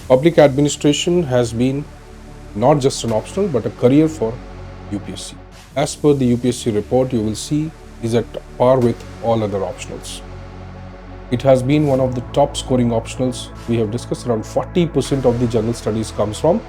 Public administration has been not just an optional but a career for UPSC. As per the UPSC report, you will see is at par with all other optionals. It has been one of the top scoring optionals. We have discussed around 40% of the general studies comes from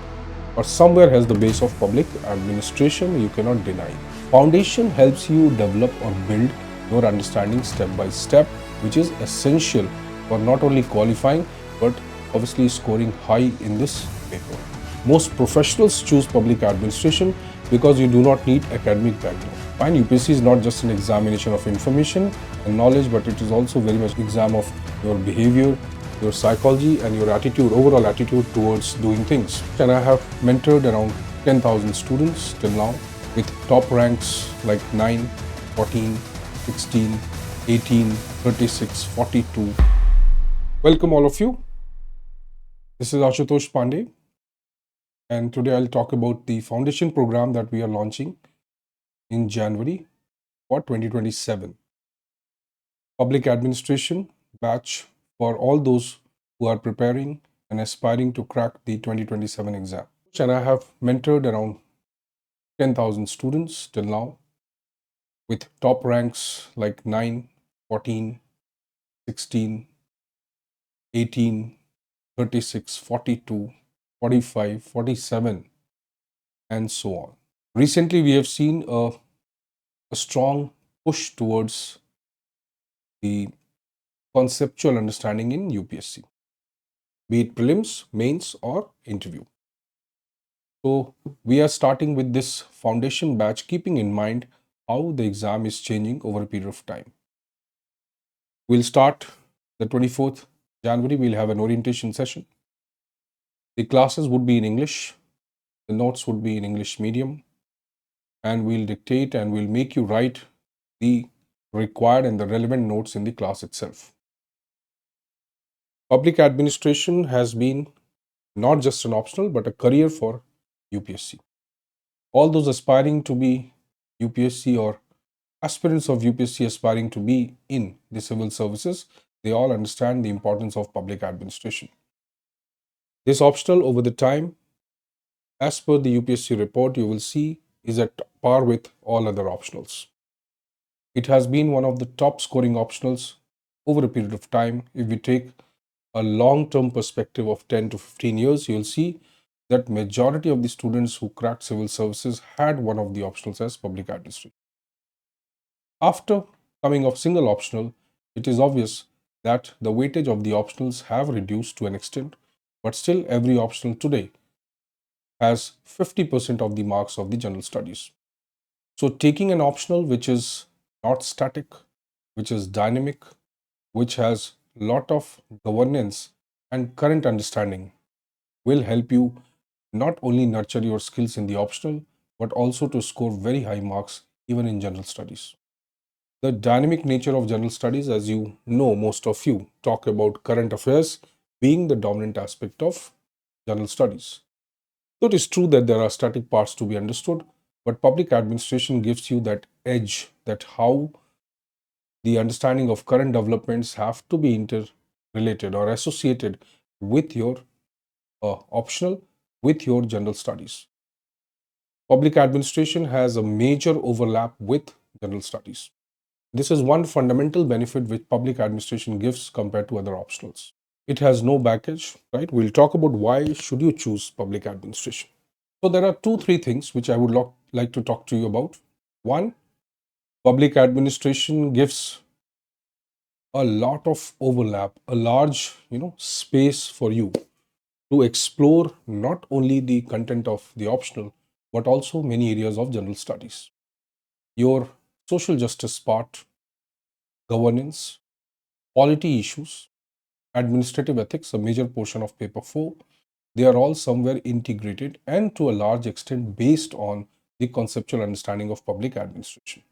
or somewhere has the base of public administration, you cannot deny. Foundation helps you develop or build your understanding step by step, which is essential for not only qualifying but obviously scoring high in this paper. Most professionals choose public administration because you do not need academic background. Fine, UPSC is not just an examination of information and knowledge, but it is also very much exam of your behavior, your psychology and your attitude, overall attitude towards doing things. And I have mentored around 10,000 students till now with top ranks like 9, 14, 16, 18, 36, 42. Welcome all of you. This is Ashutosh Pandey, and today I'll talk about the foundation program that we are launching in January for 2027. Public administration batch for all those who are preparing and aspiring to crack the 2027 exam. And I have mentored around 10,000 students till now with top ranks like 9, 14, 16, 18, 36, 42, 45, 47, and so on. Recently, we have seen a strong push towards the conceptual understanding in UPSC, be it prelims, mains, or interview. So, we are starting with this foundation batch, keeping in mind how the exam is changing over a period of time. We'll start the 24th January, we'll have an orientation session. The classes would be in English, the notes would be in English medium, and we'll dictate and we'll make you write the required and the relevant notes in the class itself. Public administration has been not just an optional but a career for UPSC. All those aspiring to be UPSC or aspirants of UPSC aspiring to be in the civil services, they all understand the importance of public administration. This optional over the time, as per the UPSC report, you will see is at par with all other optionals. It has been one of the top scoring optionals over a period of time. If we take a long-term perspective of 10 to 15 years, you'll see that majority of the students who cracked civil services had one of the optionals as public administration. After coming of single optional, it is obvious that the weightage of the optionals have reduced to an extent, but still every optional today has 50% of the marks of the general studies. So taking an optional which is not static, which is dynamic, which has lot of governance and current understanding will help you not only nurture your skills in the optional, but also to score very high marks even in general studies. The dynamic nature of general studies, as you know, most of you talk about current affairs being the dominant aspect of general studies. So it is true that there are static parts to be understood, but public administration gives you that edge, that how the understanding of current developments have to be interrelated or associated with your optional, with your general studies. Public administration has a major overlap with general studies. This is one fundamental benefit which public administration gives compared to other optionals. It has no baggage, right? We'll talk about why should you choose public administration. So there are three things which I would like to talk to you about. One, public administration gives a lot of overlap, a large, space for you to explore not only the content of the optional, but also many areas of general studies. Your social justice part, governance, polity issues, administrative ethics, a major portion of paper 4, they are all somewhere integrated and to a large extent based on the conceptual understanding of public administration.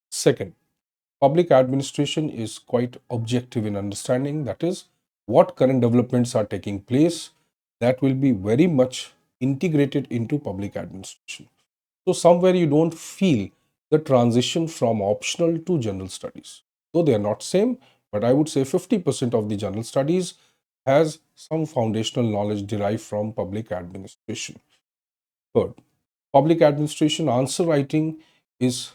Second, public administration is quite objective in understanding, that is, what current developments are taking place that will be very much integrated into public administration. So somewhere you don't feel the transition from optional to general studies. Though they are not same, but I would say 50% of the general studies has some foundational knowledge derived from public administration. Third, public administration answer writing is,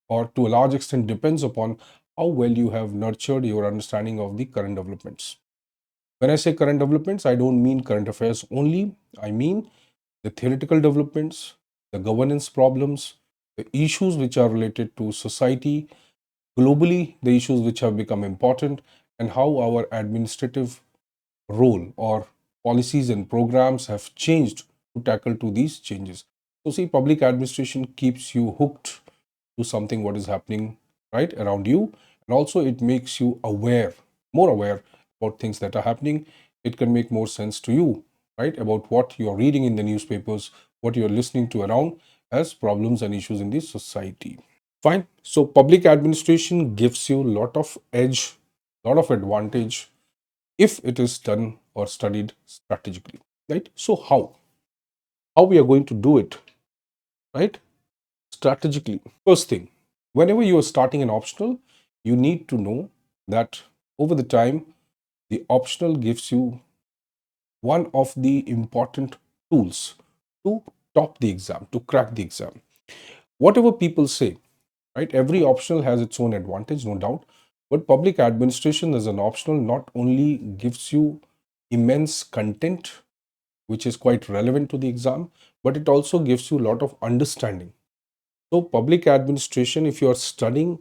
or to a large extent, depends upon how well you have nurtured your understanding of the current developments. When I say current developments, I don't mean current affairs only. I mean the theoretical developments, the governance problems, the issues which are related to society, globally, the issues which have become important, and how our administrative role or policies and programs have changed to tackle to these changes. So see, public administration keeps you hooked to something what is happening right around you, and also it makes you aware, more aware about things that are happening. It can make more sense to you, right, about what you are reading in the newspapers, what you are listening to around as problems and issues in the society. Fine. So public administration gives you a lot of edge, lot of advantage if it is done or studied strategically, right? So how we are going to do it, right? Strategically. First thing, whenever you are starting an optional, you need to know that over the time, the optional gives you one of the important tools to top the exam, to crack the exam. Whatever people say, right? Every optional has its own advantage, no doubt. But public administration as an optional not only gives you immense content, which is quite relevant to the exam, but it also gives you a lot of understanding. So public administration, if you are studying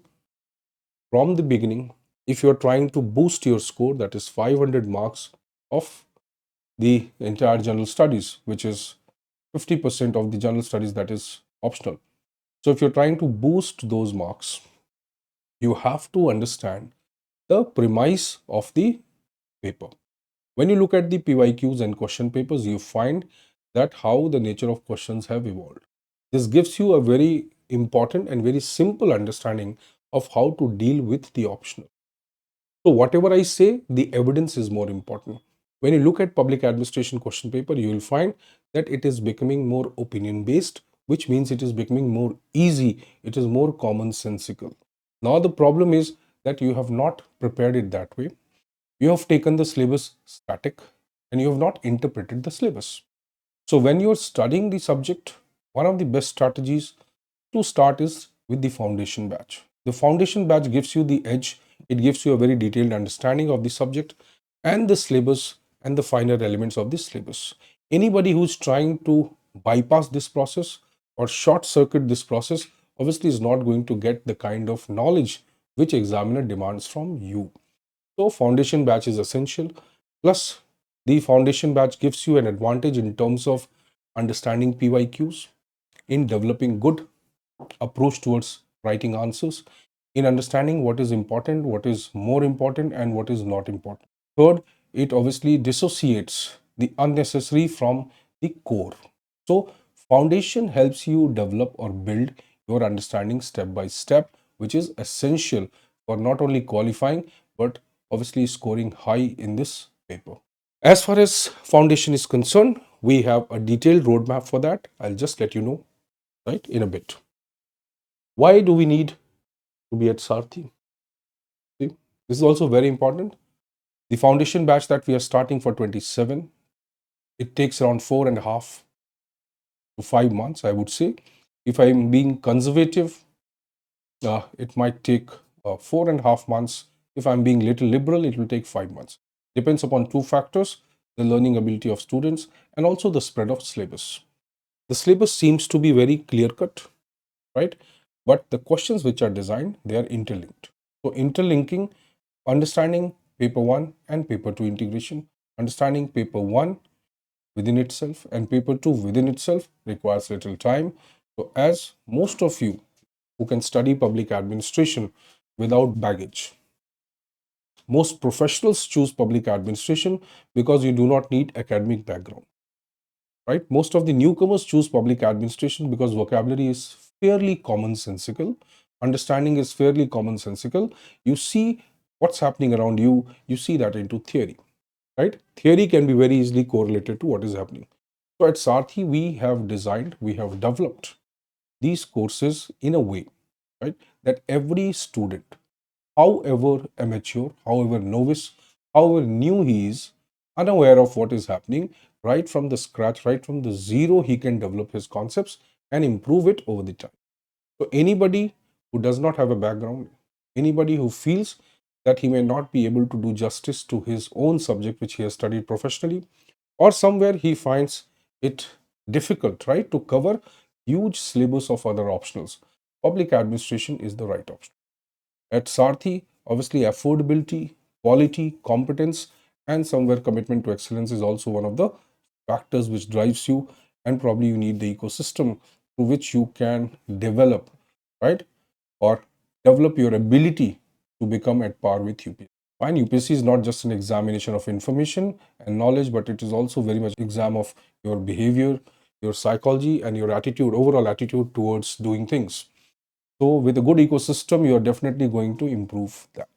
from the beginning, if you are trying to boost your score, that is 500 marks of the entire general studies, which is 50% of the general studies that is optional. So if you're trying to boost those marks, you have to understand the premise of the paper. When you look at the PYQs and question papers, you find that how the nature of questions have evolved. This gives you a very important and very simple understanding of how to deal with the optional. So whatever I say, the evidence is more important. When you look at public administration question paper, you will find that it is becoming more opinion based, which means it is becoming more easy. It is more commonsensical. Now the problem is that you have not prepared it that way. You have taken the syllabus static and you have not interpreted the syllabus. So when you're studying the subject, one of the best strategies to start is with the foundation batch. The foundation batch gives you the edge. It gives you a very detailed understanding of the subject and the syllabus and the finer elements of the syllabus. Anybody who's trying to bypass this process or short circuit this process obviously is not going to get the kind of knowledge which examiner demands from you. So foundation batch is essential. Plus, the foundation batch gives you an advantage in terms of understanding PYQs, in developing good approach towards writing answers, in understanding what is important, what is more important, and what is not important. Third, it obviously dissociates the unnecessary from the core. So, foundation helps you develop or build your understanding step by step, which is essential for not only qualifying but obviously scoring high in this paper. As far as foundation is concerned, we have a detailed roadmap for that. I'll just let you know, right, in a bit. Why do we need to be at Sarrthi? See, this is also very important. The foundation batch that we are starting for 27, it takes around 4.5 to 5 months, I would say. If I'm being conservative, it might take 4.5 months. If I'm being little liberal, it will take 5 months. Depends upon two factors: the learning ability of students and also the spread of syllabus. The syllabus seems to be very clear cut, right? But the questions which are designed, they are interlinked. So interlinking, understanding paper 1 and paper 2 integration, understanding paper 1 within itself and paper 2 within itself requires little time. So as most of you who can study public administration without baggage, most professionals choose public administration because you do not need academic background, right? Most of the newcomers choose public administration because vocabulary is fairly commonsensical, understanding is fairly commonsensical. You see what's happening around you, you see that into theory, right? Theory can be very easily correlated to what is happening. So at Sarrthi, we have designed, we have developed these courses in a way, right, that every student, however amateur, however novice, however new he is, unaware of what is happening, right from the scratch, right from the zero, he can develop his concepts and improve it over the time. So anybody who does not have a background, anybody who feels that he may not be able to do justice to his own subject which he has studied professionally, or somewhere he finds it difficult, right, to cover huge syllabus of other optionals, public administration is the right option. At Sarrthi, obviously affordability, quality, competence, and somewhere commitment to excellence is also one of the factors which drives you, and probably you need the ecosystem through which you can develop, right, or develop your ability to become at par with UPSC. Fine, UPSC is not just an examination of information and knowledge, but it is also very much exam of your behavior, your psychology, and your attitude, overall attitude towards doing things. So with a good ecosystem, you are definitely going to improve that.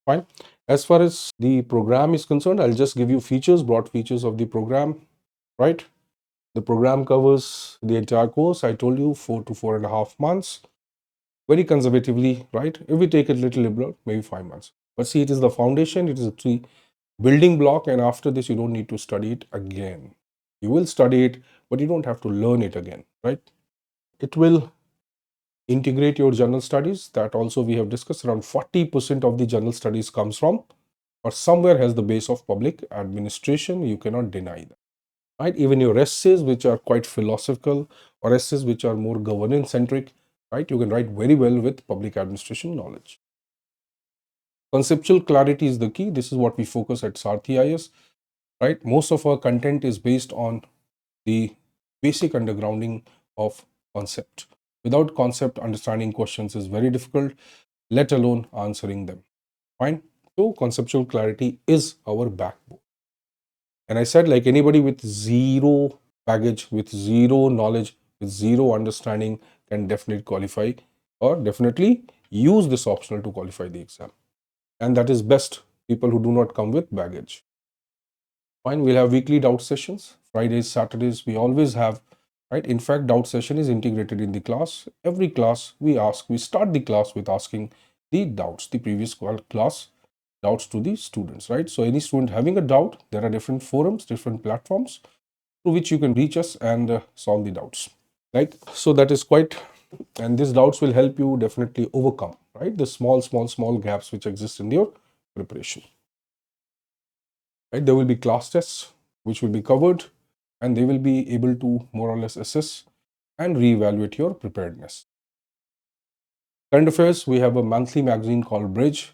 Fine. As far as the program is concerned, I'll just give you features, broad features of the program, right? The program covers the entire course. I told you 4 to 4.5 months, very conservatively, right? If we take it a little liberal, maybe 5 months. But see, it is the foundation, it is a three building block, and after this, you don't need to study it again. You will study it, but you don't have to learn it again, right? It will integrate your general studies. That also we have discussed. Around 40% of the general studies comes from or somewhere has the base of public administration. You cannot deny that, right? Even your essays, which are quite philosophical, or essays which are more governance centric, right, you can write very well with public administration knowledge. Conceptual clarity is the key. This is what we focus at Sarrthi IS, right? Most of our content is based on the basic undergrounding of concept. Without concept, understanding questions is very difficult, let alone answering them. Fine. So conceptual clarity is our backbone. And I said, like anybody with zero baggage, with zero knowledge, with zero understanding can definitely qualify or definitely use this optional to qualify the exam. And that is best people who do not come with baggage. Fine, we'll have weekly doubt sessions. Fridays, Saturdays, we always have, right? In fact, doubt session is integrated in the class. Every class we start the class with asking the doubts, the previous class doubts to the students, right? So any student having a doubt, there are different forums, different platforms through which you can reach us and solve the doubts. Like, so that is quite, and these doubts will help you definitely overcome, right? The small gaps which exist in your preparation. Right? There will be class tests which will be covered, and they will be able to more or less assess and reevaluate your preparedness. Current affairs, we have a monthly magazine called Bridge.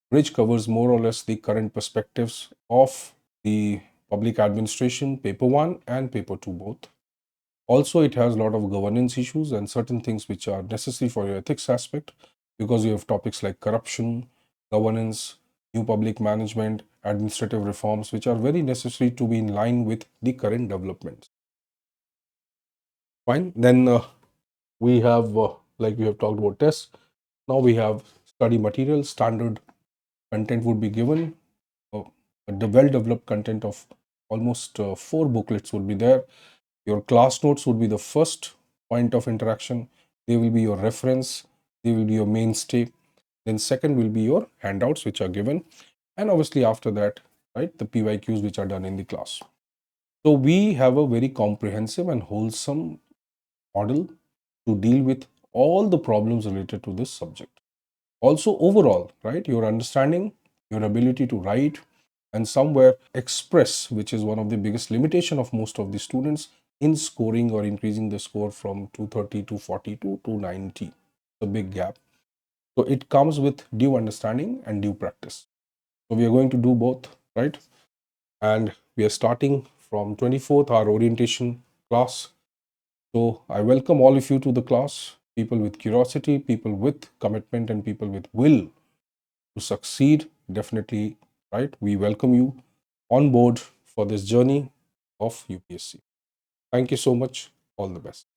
Bridge covers more or less the current perspectives of the public administration, paper 1 and paper 2 both. Also, it has a lot of governance issues and certain things which are necessary for your ethics aspect, because you have topics like corruption, governance, new public management, administrative reforms, which are very necessary to be in line with the current developments. Fine. Then we have, like we have talked about tests, now we have study material, standard content would be given, the well-developed content of almost 4 booklets would be there. Your class notes would be the first point of interaction. They will be your reference. They will be your mainstay. Then second will be your handouts which are given. And obviously after that, right, the PYQs which are done in the class. So we have a very comprehensive and wholesome model to deal with all the problems related to this subject. Also overall, right, your understanding, your ability to write and somewhere express, which is one of the biggest limitation of most of the students in scoring or increasing the score from 230 to 40 to 290, a big gap. So it comes with due understanding and due practice. So we are going to do both, right? And we are starting from 24th, our orientation class. So I welcome all of you to the class, people with curiosity, people with commitment, and people with will to succeed. Definitely, right? We welcome you on board for this journey of UPSC. Thank you so much. All the best.